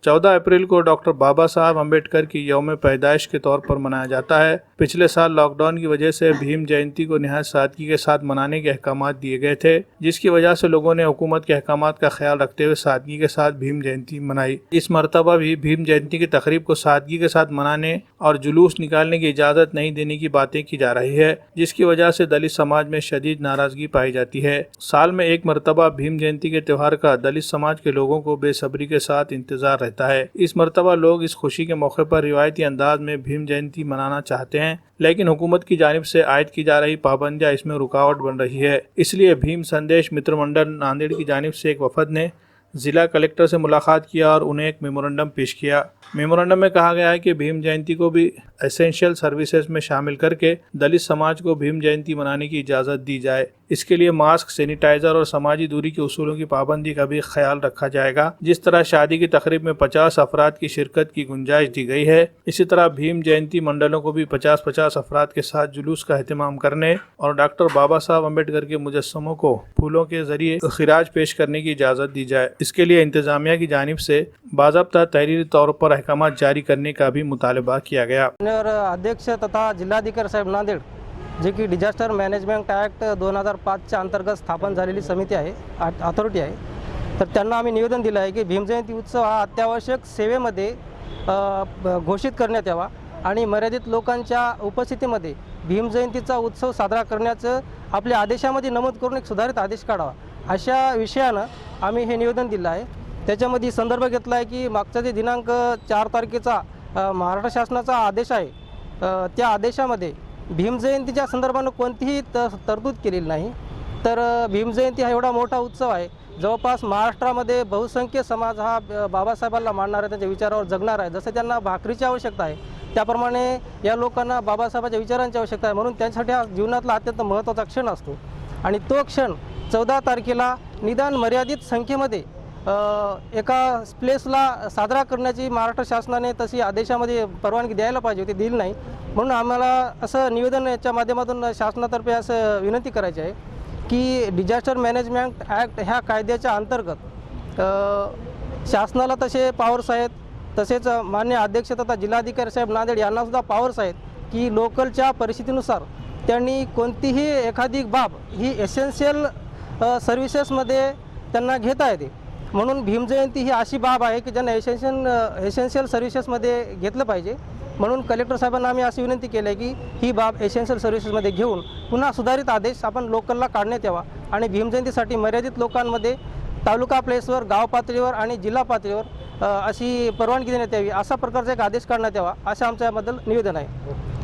14 अप्रैल को डॉक्टर बाबा साहब अम्बेडकर की यौम पैदाइश के तौर पर मनाया जाता है। पिछले साल लॉकडाउन की वजह से भीम जयंती को निहायत सादगी के साथ मनाने के अहकाम दिए गए थे, जिसकी वजह से लोगों ने हुकूमत के अहकाम का ख्याल रखते हुए सादगी के साथ भीम जयंती मनाई। इस मरतबा भी भीम जयंती की तकरीब को सादगी के साथ मनाने और जुलूस निकालने की इजाज़त नहीं देने की बातें की जा रही है, जिसकी वजह से दलित समाज में शदीद नाराज़गी पाई जाती है। साल में एक मरतबा भीम जयंती के त्यौहार का दलित समाज के लोगों को बेसब्री के साथ इंतजार रहता है। इस मरतबा लोग इस खुशी के मौके पर रिवायती अंदाज में भीम जयंती मनाना चाहते हैं, लेकिन हुकूमत की जानिब से आयद की जा रही पाबंदियां इसमें रुकावट बन रही है। इसलिए भीम संदेश मित्र मंडल नांदेड़ की जानिब से एक वफद ने ज़िला कलेक्टर से मुलाकात किया और उन्हें एक मेमोरेंडम पेश किया। मेमोरेंडम में कहा गया है कि भीम जयंती को भी एसेंशियल सर्विसेज में शामिल करके दलित समाज को भीम जयंती मनाने की इजाज़त दी जाए। इसके लिए मास्क, सैनिटाइजर और समाजी दूरी के उसूलों की पाबंदी का भी ख्याल रखा जाएगा। जिस तरह शादी की तकरीब में 50 अफराद की शिरकत की गुंजाइश दी गई है, इसी तरह भीम जयंती मंडलों को भी 50-50 अफराद के साथ जुलूस का एहतमाम करने और डॉक्टर बाबा साहब अम्बेडकर के मुजस्समों को फूलों के जरिए खिराज पेश करने की इजाज़त दी जाए। इसके लिए इंतजामिया की जानिब से बाज़ाब्ता तहरीरी तौर पर अहकाम जारी करने का भी मुतालबा किया गया। अध्यक्ष तथा जिल्हाधिकारी साहेब नांदेड़, जे की डिझास्टर मॅनेजमेंट ॲक्ट 2005च्या अंतर्गत स्थापन झालेली समिती आहे, अथॉरिटी आहे, तर त्यांना आम्ही निवेदन दिलं आहे की भीमजयंती उत्सव हा अत्यावश्यक सेवेमध्ये घोषित करण्यात यावा आणि मर्यादित लोकांच्या उपस्थितीमध्ये भीमजयंतीचा उत्सव साजरा करण्याचं आपल्या आदेशामध्ये नमूद करून एक सुधारित आदेश काढावा, अशा विषयानं आम्ही हे निवेदन दिलं आहे। त्याच्यामध्ये संदर्भ घेतला आहे की मागचा जे दिनांक 4 तारखेचा महाराष्ट्र शासनाचा आदेश आहे, त्या आदेशामध्ये भीमजयंतीच्या संदर्भानं कोणतीही तरतूद केलेली नाही। तर भीमजयंती हा एवढा मोठा उत्सव आहे, जवळपास महाराष्ट्रामध्ये बहुसंख्य समाज हा बाबासाहेबांना मानणारा, त्यांच्या विचारावर जगणार आहे। जसं त्यांना भाकरीची आवश्यकता आहे, त्याप्रमाणे या लोकांना बाबासाहेबांच्या विचारांची आवश्यकता आहे, म्हणून त्यांच्यासाठी हा जीवनातला अत्यंत महत्त्वाचा क्षण असतो। आणि तो क्षण 14 तारखेला निदान मर्यादित संख्येमध्ये एका प्लेसला साजरा करण्याची महाराष्ट्र शासनाने तशी आदेशामध्ये परवानगी द्यायला पाहिजे होती, दिली नाही। म्हणून आम्हाला असं निवेदन याच्या माध्यमातून शासनातर्फे असं विनंती करायची आहे की डिझास्टर मॅनेजमेंट ॲक्ट ह्या कायद्याच्या अंतर्गत शासनाला तसे पॉवर्स आहेत, तसेच मान्य अध्यक्ष तथा जिल्हाधिकारी साहेब नांदेड यांनासुद्धा पॉवर्स आहेत की लोकलच्या परिस्थितीनुसार त्यांनी कोणतीही एखादी बाब ही एसेन्शियल सर्व्हिसेसमध्ये त्यांना घेता येते। म्हणून भीमजयंती ही अशी बाब आहे की ज्यांना एसेन्शियल सर्व्हिसेसमध्ये घेतलं पाहिजे। म्हणून कलेक्टर साहेबांना आम्ही अशी विनंती केली आहे की ही बाब एसेन्शियल सर्व्हिसेसमध्ये घेऊन पुन्हा सुधारित आदेश आपण लोकलला काढण्यात यावा आणि भीमजयंतीसाठी मर्यादित लोकांमध्ये तालुका प्लेसवर, गाव पातळीवर आणि जिल्हा पातळीवर अशी परवानगी देण्यात यावी, अशा प्रकारचा एक आदेश काढण्यात यावा, असं आमच्याबद्दल निवेदन आहे।